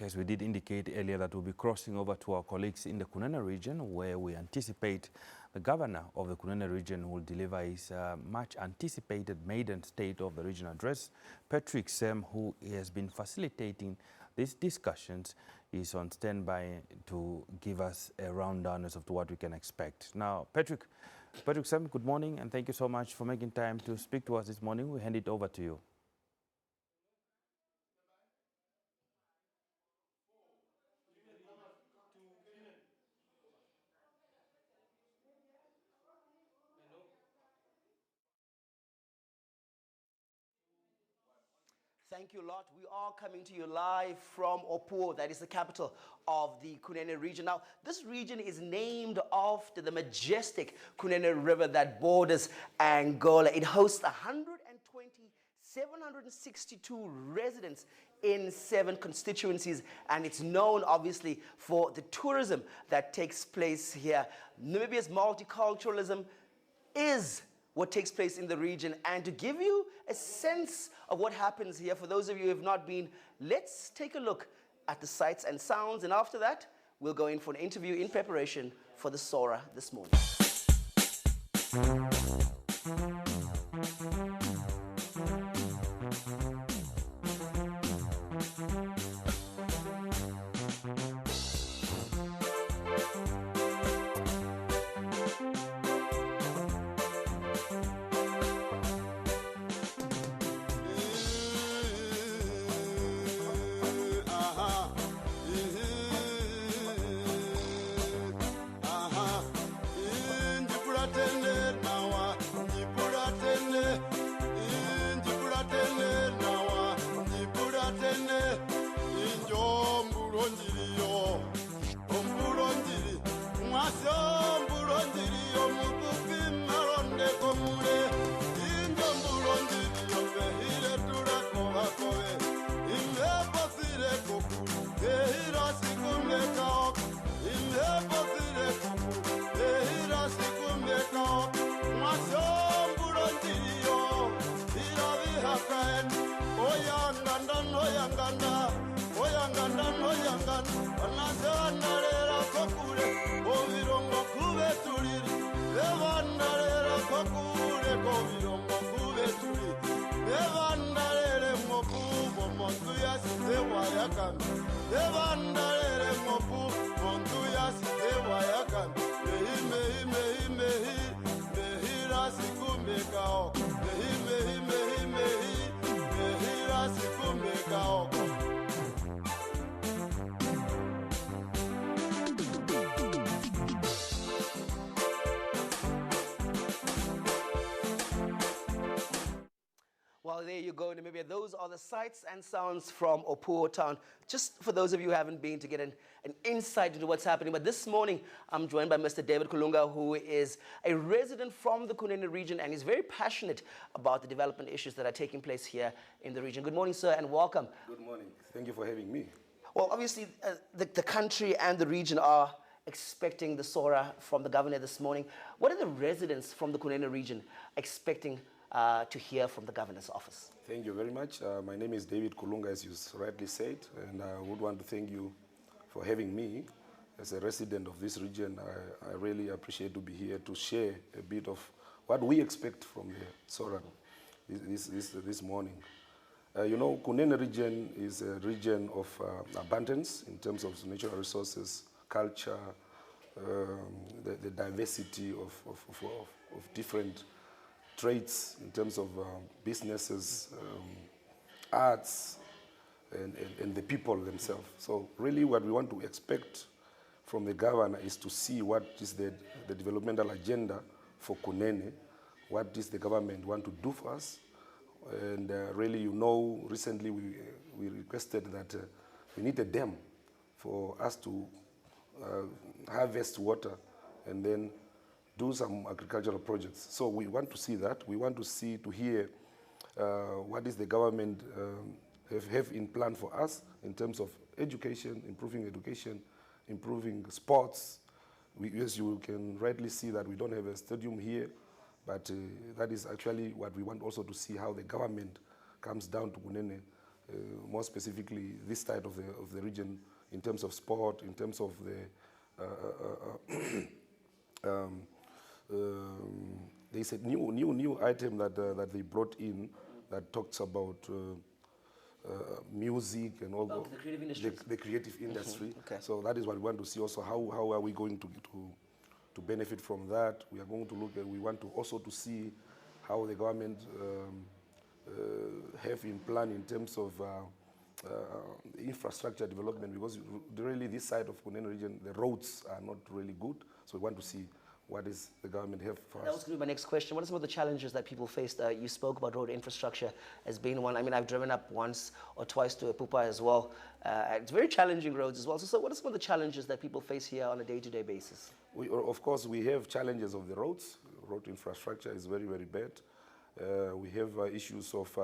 As we did indicate earlier that we'll be crossing over to our colleagues in the Kunene region, where we anticipate the governor of the Kunene region will deliver his much anticipated maiden State of the Region address. Patrick Sem, who has been facilitating these discussions, is on standby to give us a rundown as to what we can expect. Now, Patrick Sem, good morning, and thank you so much for making time to speak to us this morning. We hand it over to you. Thank you a lot. We are coming to you live from Opuwo, that is the capital of the Kunene region. Now, this region is named after the majestic Kunene River that borders Angola. It hosts 762 residents in 7 constituencies, and it's known obviously for the tourism that takes place here. Namibia's multiculturalism is what takes place in the region, and to give you a sense of what happens here, for those of you who have not been, let's take a look at the sights and sounds, and after that, we'll go in for an interview in preparation for the SORA this morning. Well, there you go, Namibia. Those are the sights and sounds from Opuwo town. Just for those of you who haven't been, to get an insight into what's happening. But this morning, I'm joined by Mr. David Kulunga, who is a resident from the Kunene region and is very passionate about the development issues that are taking place here in the region. Good morning, sir, and welcome. Good morning. Thank you for having me. Well, obviously, the country and the region are expecting the SORA from the governor this morning. What are the residents from the Kunene region expecting to hear from the governor's office? Thank you very much. My name is David Kulunga, as you rightly said, and I would want to thank you for having me. As a resident of this region, I really appreciate to be here to share a bit of what we expect from the SORA this morning. You know, Kunene region is a region of abundance in terms of natural resources, culture, the diversity of different traits in terms of businesses, arts, and the people themselves. So really what we want to expect from the governor is to see what is the developmental agenda for Kunene, what does the government want to do for us. And really, you know, recently we requested that we need a dam for us to harvest water and then do some agricultural projects. So we want to see that. We want to hear what is the government have in plan for us in terms of education, improving sports. As you can rightly see that we don't have a stadium here, but that is actually what we want also to see, how the government comes down to Kunene more specifically this side of the region, in terms of sport, in terms of the there's a new item that they brought in that talks about music and all the creative industry. the creative industry. Okay. So that is what we want to see also. How are we going to benefit from that? We are going to look at. We want to also to see how the government have in plan in terms of infrastructure development, because really this side of Kunene region, the roads are not really good. So we want to see what is the government have for That us. was going to be my next question. What are some of the challenges that people faced? You spoke about road infrastructure as being one. I mean, I've driven up once or twice to Opuwo as well. It's very challenging roads as well. So what are some of the challenges that people face here on a day-to-day basis? Of course, we have challenges of the roads. Road infrastructure is very, very bad. We have issues of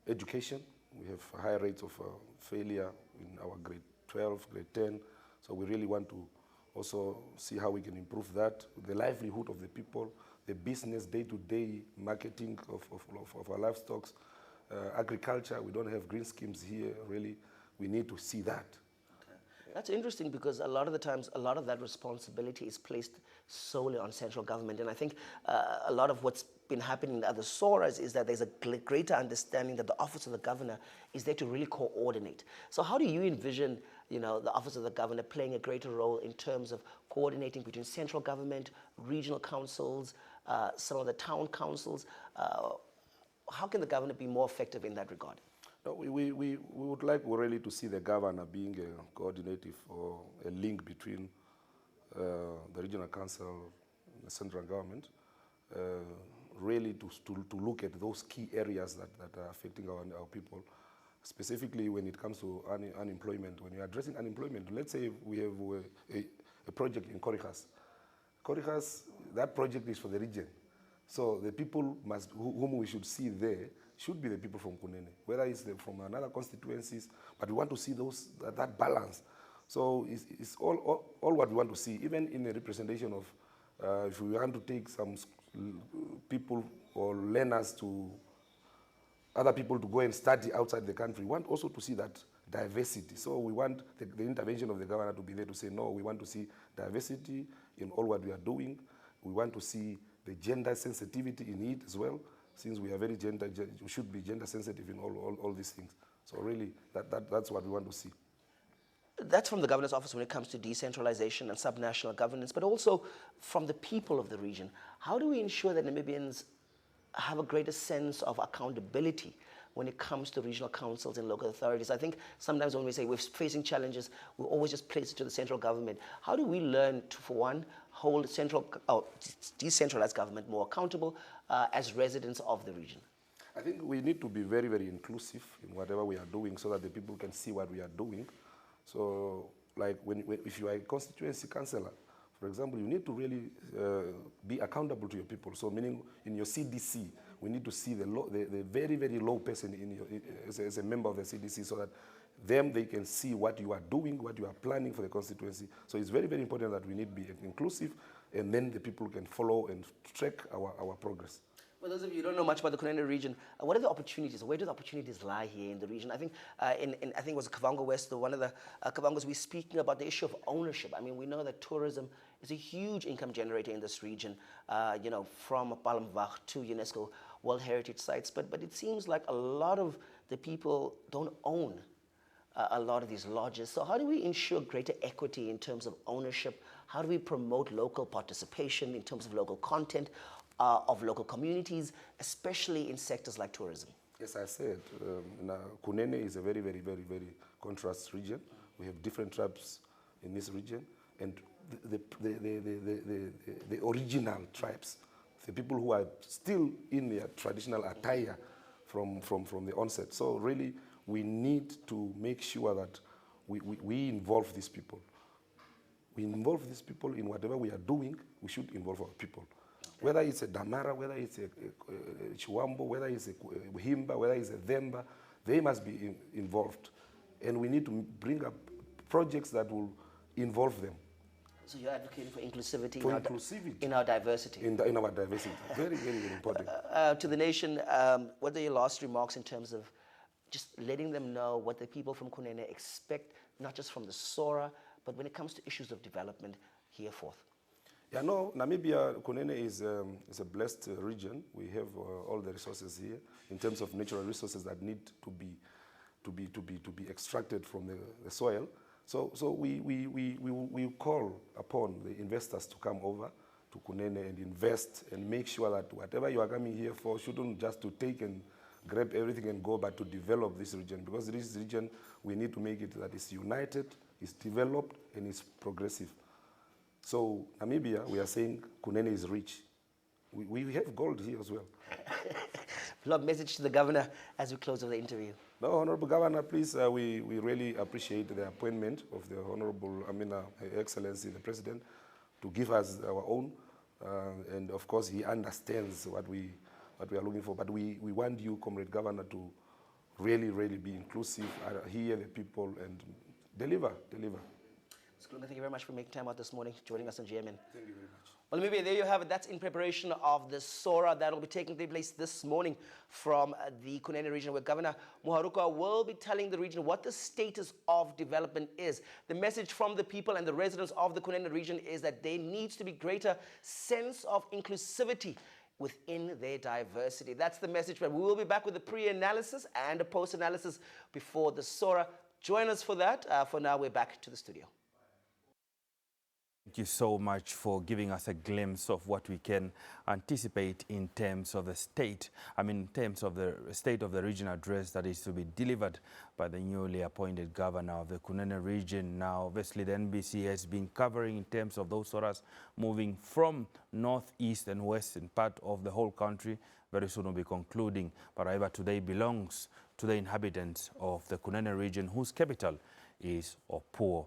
education. We have high rates of failure in our grade 12, grade 10. So we really want to also see how we can improve that. The livelihood of the people, the business, day-to-day marketing of our livestock, agriculture. We don't have green schemes here, really. We need to see that. That's interesting, because a lot of the times, a lot of that responsibility is placed solely on central government. And I think a lot of what's been happening in the other SORAs is that there's a greater understanding that the Office of the Governor is there to really coordinate. So how do you envision, the Office of the Governor playing a greater role in terms of coordinating between central government, regional councils, some of the town councils? How can the governor be more effective in that regard? No, we would like really to see the governor being a coordinative or a link between the regional council and the central government, really to look at those key areas that are affecting our people, specifically when it comes to unemployment. When you're addressing unemployment, let's say we have a project in Korihas. Korihas, that project is for the region. So the people whom we should see there should be the people from Kunene, whether it's from another constituencies, but we want to see that balance. So it's all what we want to see, even in the representation of, if we want to take some people or learners to other people to go and study outside the country, we want also to see that diversity. So we want the intervention of the governor to be there to say, no, we want to see diversity in all what we are doing. We want to see the gender sensitivity in it as well. Since we are very we should be gender sensitive in all these things. So really, that's what we want to see. That's from the governor's office when it comes to decentralization and subnational governance, but also from the people of the region. How do we ensure that Namibians have a greater sense of accountability when it comes to regional councils and local authorities? I think sometimes when we say we're facing challenges, we always just place it to the central government. How do we learn to, for one, hold decentralized government more accountable as residents of the region? I think we need to be very, very inclusive in whatever we are doing so that the people can see what we are doing. So, like if you are a constituency councillor, for example, you need to really be accountable to your people. So meaning in your CDC, we need to see the very, very low person as a member of the CDC so that they can see what you are doing, what you are planning for the constituency. So it's very, very important that we need to be inclusive, and then the people can follow and track our progress. For those of you who don't know much about the Kunene region, what are the opportunities? Where do the opportunities lie here in the region? I think I think it was Kavango West, one of the Kavangos, we're speaking about the issue of ownership. I mean, we know that tourism is a huge income generator in this region, from Palmwag to UNESCO World Heritage Sites. But it seems like a lot of the people don't own a lot of these lodges. So how do we ensure greater equity in terms of ownership? How do we promote local participation in terms of local content, of local communities, especially in sectors like tourism? Yes, I said, Kunene is a very, very, very, very contrast region. We have different tribes in this region, and the original tribes, the people who are still in their traditional attire from the onset. So really, we need to make sure that we involve these people. We involve these people in whatever we are doing. We should involve our people. Whether it's a Damara, whether it's a Chiwambo, whether it's a Himba, whether it's a Themba, they must be involved. And we need to bring up projects that will involve them. So you're advocating for inclusivity, For in, inclusivity. in our diversity. In our diversity. Very, very, very important. To the nation, what are your last remarks in terms of just letting them know what the people from Kunene expect, not just from the SORA, but when it comes to issues of development hereforth? Yeah, no, Namibia, Kunene is a blessed region. We have all the resources here in terms of natural resources that need to be extracted from the soil. So we call upon the investors to come over to Kunene and invest and make sure that whatever you are coming here for shouldn't just to take and grab everything and go, but to develop this region. Because this region, we need to make it that it's united, it's developed, and it's progressive. So Namibia, we are saying Kunene is rich. We have gold here as well. Love message to the governor as we close of the interview. No, Honorable Governor, please, we really appreciate the appointment of the Honorable Excellency, the President, to give us our own. And of course, he understands what we are looking for. But we want you, Comrade Governor, to really, really be inclusive, hear the people, and deliver. Mr. Kulunga, thank you very much for making time out this morning, joining us on GMN. Thank you very much. Well, maybe there you have it. That's in preparation of the SORA that will be taking place this morning from the Kunene region, where Governor Muharuka will be telling the region what the status of development is. The message from the people and the residents of the Kunene region is that there needs to be greater sense of inclusivity within their diversity. That's the message. But we will be back with a pre-analysis and a post-analysis before the SORA. Join us for that. For now, we're back to the studio. Thank you so much for giving us a glimpse of what we can anticipate in terms of the state, in terms of the state of the region address that is to be delivered by the newly appointed governor of the Kunene region. Now, obviously, the NBC has been covering in terms of those SORAs moving from north, east, and western part of the whole country. Very soon will be concluding. But however, today belongs to the inhabitants of the Kunene region, whose capital is Opuwo.